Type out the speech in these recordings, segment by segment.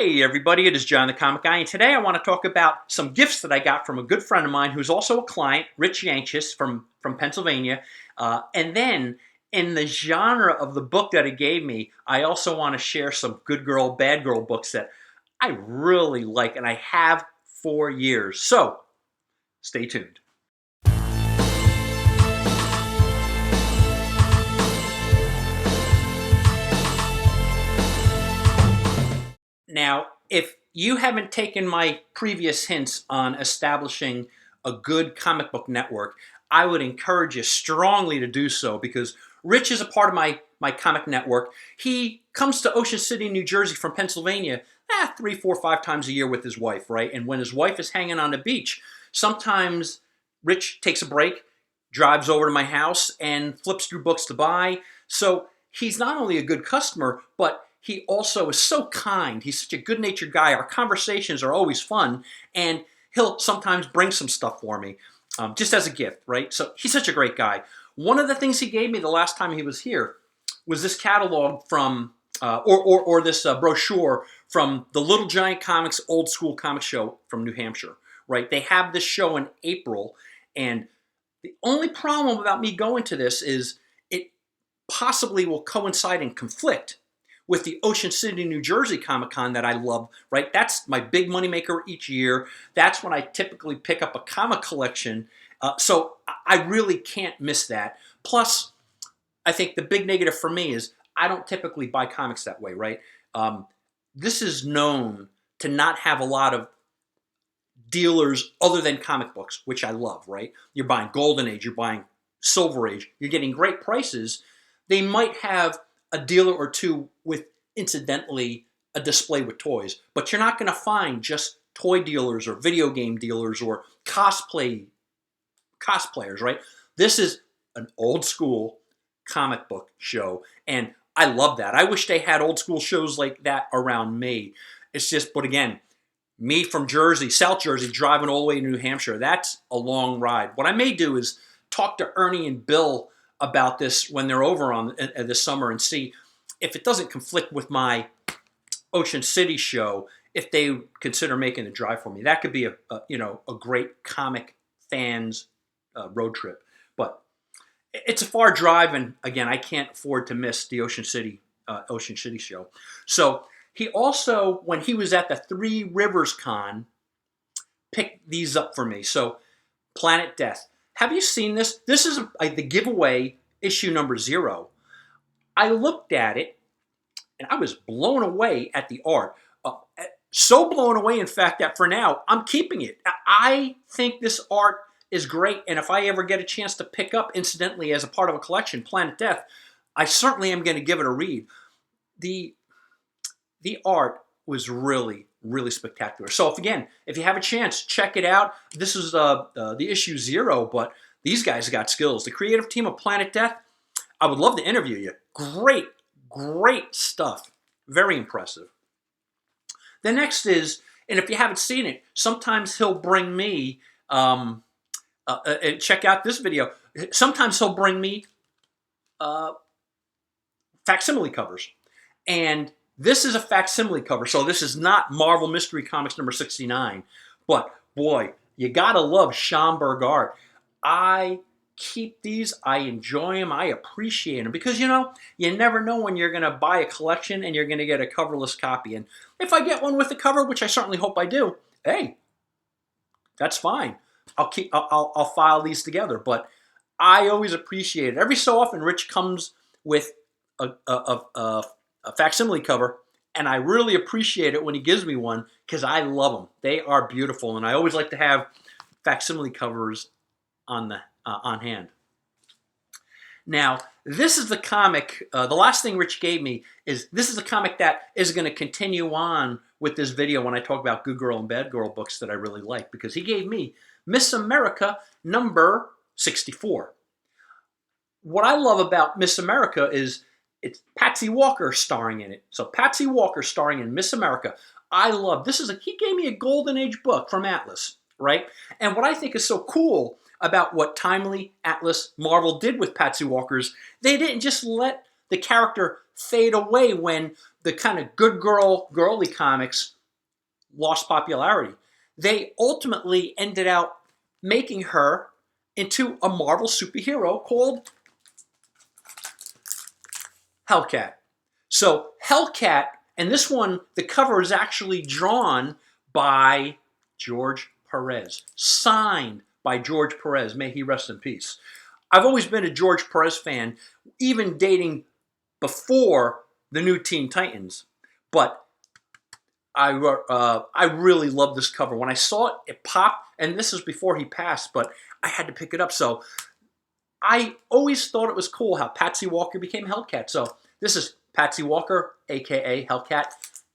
Hey everybody, it is John the Comic Guy, and today I want to talk about some gifts that I got from a good friend of mine who's also a client, Rich Yanchus from Pennsylvania. And then, in the genre of the book that he gave me, I also want to share some good girl, bad girl books that I really like and I have for years. So, stay tuned. Now, if you haven't taken my previous hints on establishing a good comic book network, I would encourage you strongly to do so because Rich is a part of my comic network. He comes to Ocean City, New Jersey from Pennsylvania 3, 4, 5 times a year with his wife, right? And when his wife is hanging on the beach, sometimes Rich takes a break, drives over to my house, and flips through books to buy. So he's not only a good customer, but he also is so kind. He's such a good-natured guy. Our conversations are always fun, and he'll sometimes bring some stuff for me, just as a gift, right? So he's such a great guy. One of the things he gave me the last time he was here was this catalog from, or this brochure from the Little Giant Comics Old School Comic Show from New Hampshire, right? They have this show in April, and the only problem about me going to this is it possibly will coincide and conflict with the Ocean City, New Jersey Comic-Con that I love, right? That's my big moneymaker each year. That's when I typically pick up a comic collection. So I really can't miss that. Plus, I think the big negative for me is I don't typically buy comics that way, right? This is known to not have a lot of dealers other than comic books, which I love, right? You're buying Golden Age, you're buying Silver Age, you're getting great prices. They might have a dealer or two with, incidentally, a display with toys. But you're not going to find just toy dealers or video game dealers or cosplayers, right? This is an old school comic book show, and I love that. I wish they had old school shows like that around me. It's just, but again, me from Jersey, South Jersey, driving all the way to New Hampshire, that's a long ride. What I may do is talk to Ernie and Bill about this when they're over on this summer and see if it doesn't conflict with my Ocean City show, if they consider making the drive for me. That could be a great comic fans road trip. But it's a far drive, and again, I can't afford to miss the Ocean City show. So he also, when he was at the Three Rivers Con, picked these up for me. So Planet Death. Have you seen this? This is the giveaway issue number 0. I looked at it, and I was blown away at the art. So blown away, in fact, that for now, I'm keeping it. I think this art is great, and if I ever get a chance to pick up, incidentally, as a part of a collection, Planet Death, I certainly am going to give it a read. The art was really, really spectacular. So if you have a chance, check it out. This is the issue 0, but these guys got skills. The creative team of Planet Death, I would love to interview you. Great, great stuff. Very impressive. The next is, and if you haven't seen it, sometimes he'll bring me, check out this video, sometimes he'll bring me facsimile covers. And this is a facsimile cover, so this is not Marvel Mystery Comics number 69. But boy, you gotta love Schomburg art. I keep these, I enjoy them, I appreciate them because you never know when you're gonna buy a collection and you're gonna get a coverless copy. And if I get one with a cover, which I certainly hope I do, hey, that's fine. I'll file these together. But I always appreciate it. Every so often, Rich comes with a facsimile cover, and I really appreciate it when he gives me one because I love them. They are beautiful, and I always like to have facsimile covers on hand. Now, this is the comic, the last thing Rich gave me is, this is a comic that is going to continue on with this video when I talk about good girl and bad girl books that I really like, because he gave me Miss America number 64. What I love about Miss America is it's Patsy Walker starring in it. So Patsy Walker starring in Miss America. I love, he gave me a Golden Age book from Atlas, right? And what I think is so cool about what Timely, Atlas, Marvel did with Patsy Walker's, they didn't just let the character fade away when the kind of good girl, girly comics lost popularity. They ultimately ended out making her into a Marvel superhero called Hellcat. So Hellcat, and this one, the cover is actually drawn by George Perez, signed by George Perez. May he rest in peace. I've always been a George Perez fan, even dating before the new Teen Titans. But I really love this cover. When I saw it, it popped, and this is before he passed, but I had to pick it up. So I always thought it was cool how Patsy Walker became Hellcat. So this is Patsy Walker, aka Hellcat,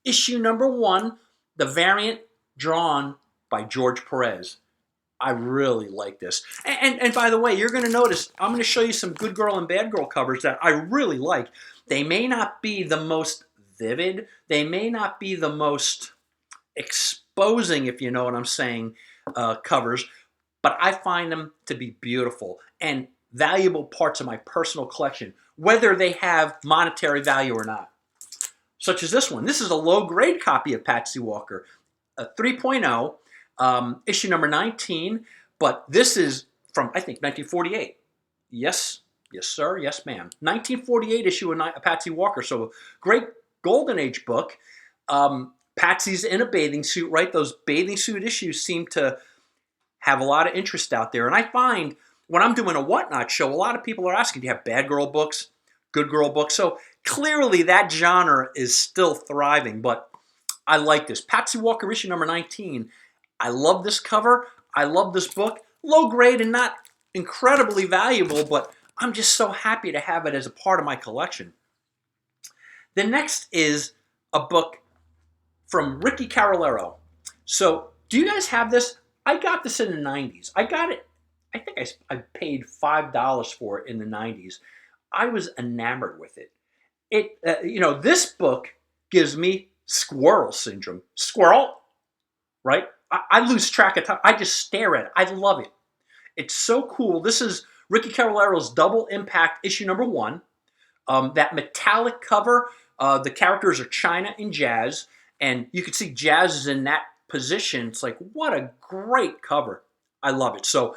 issue number 1, the variant drawn by George Perez. I really like this. And by the way, you're going to notice, I'm going to show you some good girl and bad girl covers that I really like. They may not be the most vivid. They may not be the most exposing, if you know what I'm saying, covers, but I find them to be beautiful and valuable parts of my personal collection, whether they have monetary value or not. Such as this one. This is a low-grade copy of Patsy Walker, a 3.0, issue number 19, but this is from, I think, 1948. Yes, yes, sir, yes, ma'am. 1948 issue of Patsy Walker, so a great Golden Age book. Patsy's in a bathing suit, right? Those bathing suit issues seem to have a lot of interest out there, and I find when I'm doing a Whatnot show, a lot of people are asking, do you have bad girl books, good girl books? So clearly that genre is still thriving, but I like this. Patsy Walker issue number 19. I love this cover. I love this book. Low grade and not incredibly valuable, but I'm just so happy to have it as a part of my collection. The next is a book from Ricky Carolero. So do you guys have this? I got this in the 90s. I got it, I think I paid $5 for it in the 90s. I was enamored with it. This book gives me squirrel syndrome. Squirrel, right? I lose track of time. I just stare at it. I love it. It's so cool. This is Ricky Carolero's Double Impact issue number 1. That metallic cover, the characters are China and Jazz, and you can see Jazz is in that position. It's like, what a great cover. I love it. So,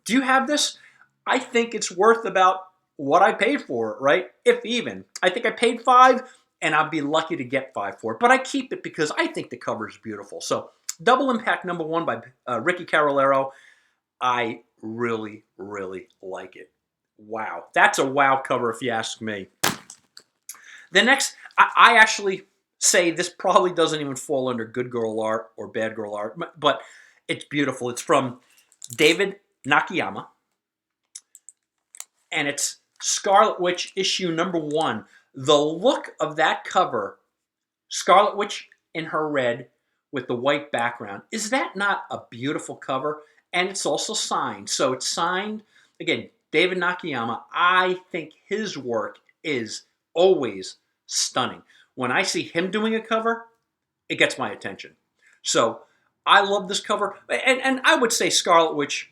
do you have this? I think it's worth about what I paid for it, right? If even. I think I paid $5, and I'd be lucky to get $5 for it. But I keep it because I think the cover is beautiful. So, Double Impact number 1 by Ricky Carolero. I really, really like it. Wow. That's a wow cover if you ask me. The next, I actually say this probably doesn't even fall under good girl art or bad girl art, but it's beautiful. It's from David Nakayama, and it's Scarlet Witch issue number 1. The look of that cover, Scarlet Witch in her red with the white background, is that not a beautiful cover? And it's also signed. So it's signed, again, David Nakayama. I think his work is always stunning. When I see him doing a cover, it gets my attention. So I love this cover. And I would say Scarlet Witch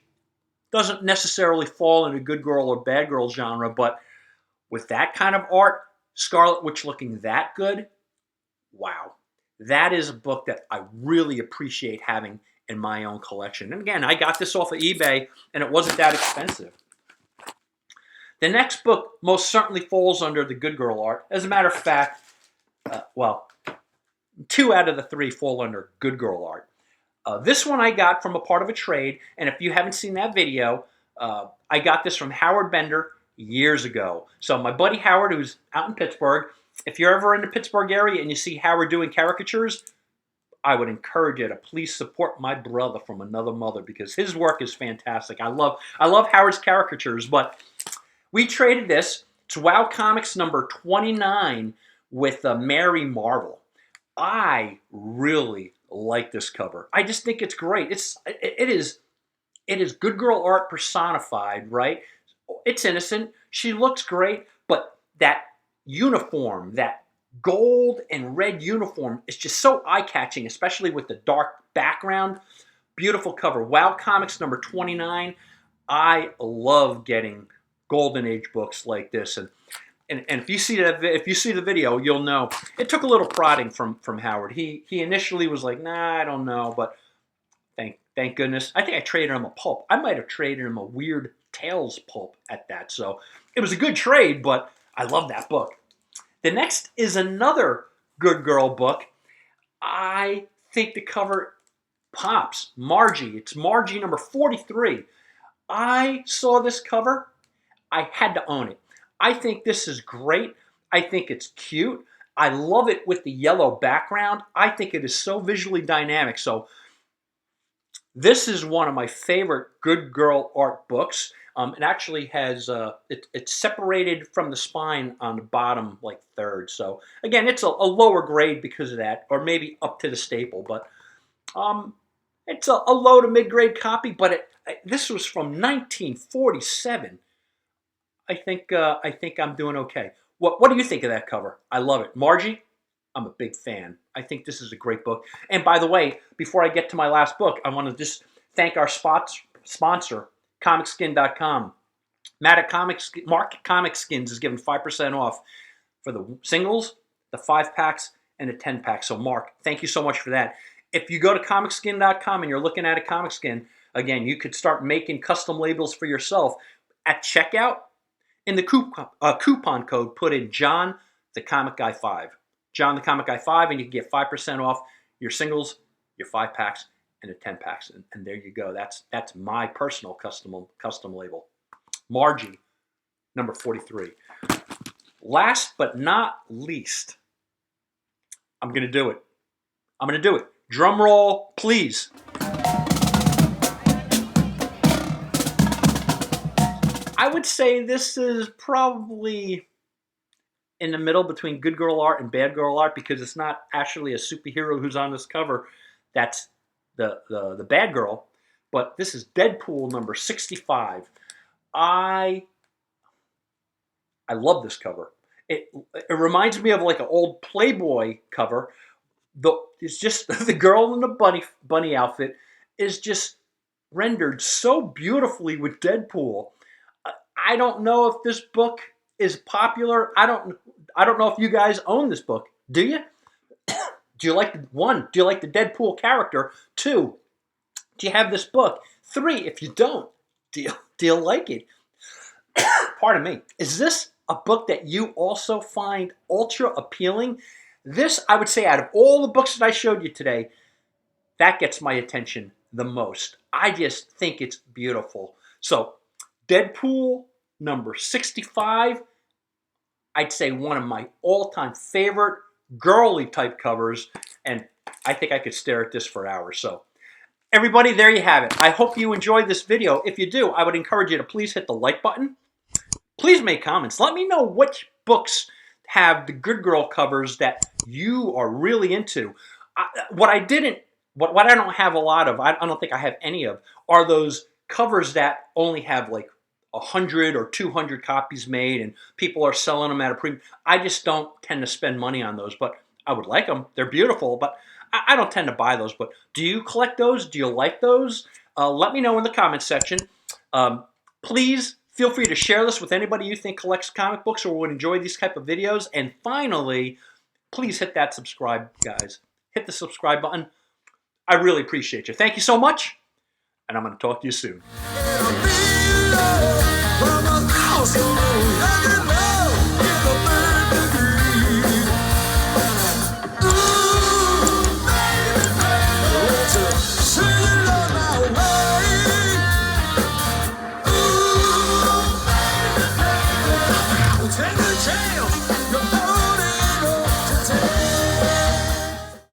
doesn't necessarily fall in a good girl or bad girl genre, but with that kind of art, Scarlet Witch looking that good, wow. That is a book that I really appreciate having in my own collection. And again, I got this off of eBay, and it wasn't that expensive. The next book most certainly falls under the good girl art. As a matter of fact, 2 out of the 3 fall under good girl art. This one I got from a part of a trade, and if you haven't seen that video, I got this from Howard Bender years ago. So my buddy Howard, who's out in Pittsburgh, if you're ever in the Pittsburgh area and you see Howard doing caricatures, I would encourage you to please support my brother from another mother because his work is fantastic. I love Howard's caricatures, but we traded this. It's Wow Comics number 29 with Mary Marvel. I really like this cover. I just think it's great. It is good girl art personified, right? It's innocent. She looks great, but that uniform, that gold and red uniform is just so eye-catching, especially with the dark background. Beautiful cover. Wow Comics number 29. I love getting Golden Age books like this. And and if you see the video, you'll know it took a little prodding from Howard. He initially was like, nah, I don't know, but thank goodness. I think I traded him a pulp. I might have traded him a Weird Tales pulp at that. So it was a good trade, but I love that book. The next is another Good Girl book. I think the cover pops. Margie. It's Margie number 43. I saw this cover. I had to own it. I think this is great. I think it's cute. I love it with the yellow background. I think it is so visually dynamic. So this is one of my favorite Good Girl art books. It actually has, it's separated from the spine on the bottom, like third. So again, it's a lower grade because of that, or maybe up to the staple. But it's a low to mid-grade copy, but this was from 1947. I think I'm doing okay. What do you think of that cover? I love it. Margie, I'm a big fan. I think this is a great book. And by the way, before I get to my last book, I want to just thank our sponsor, comicskin.com. Mark Comic Skins is giving 5% off for the singles, the 5-packs, and the 10-pack. So Mark, thank you so much for that. If you go to comicskin.com and you're looking at a comic skin, again, you could start making custom labels for yourself. At checkout, in the coupon code, put in John the Comic Guy 5. John the Comic Guy 5, and you can get 5% off your singles, your 5-packs, and the 10-packs. And there you go. That's my personal custom label. Margie, number 43. Last but not least, I'm going to do it. I'm going to do it. Drum roll, please. I would say this is probably in the middle between good girl art and bad girl art, because it's not actually a superhero who's on this cover. That's the bad girl. But this is Deadpool number 65. I love this cover. It reminds me of like an old Playboy cover. It's just the girl in the bunny outfit is just rendered so beautifully with Deadpool. I don't know if this book is popular. I don't know if you guys own this book. Do you? Do you like do you like the Deadpool character? 2, do you have this book? 3, if you don't, do you like it? Pardon me. Is this a book that you also find ultra appealing? This, I would say, out of all the books that I showed you today, that gets my attention the most. I just think it's beautiful. So, Deadpool number 65, I'd say one of my all-time favorite girly type covers, and I think I could stare at this for hours. So, everybody, there you have it. I hope you enjoyed this video. If you do, I would encourage you to please hit the like button. Please make comments. Let me know which books have the good girl covers that you are really into. What I don't have a lot of, I don't think I have any of, are those covers that only have like 100 or 200 copies made and people are selling them at a premium. I just don't tend to spend money on those, but I would like them. They're beautiful, but I don't tend to buy those. But do you collect those? Do you like those? Let me know in the comments section. Please feel free to share this with anybody you think collects comic books or would enjoy these type of videos. And finally, please hit that subscribe, guys. Hit the subscribe button. I really appreciate you. Thank you so much, and I'm going to talk to you soon.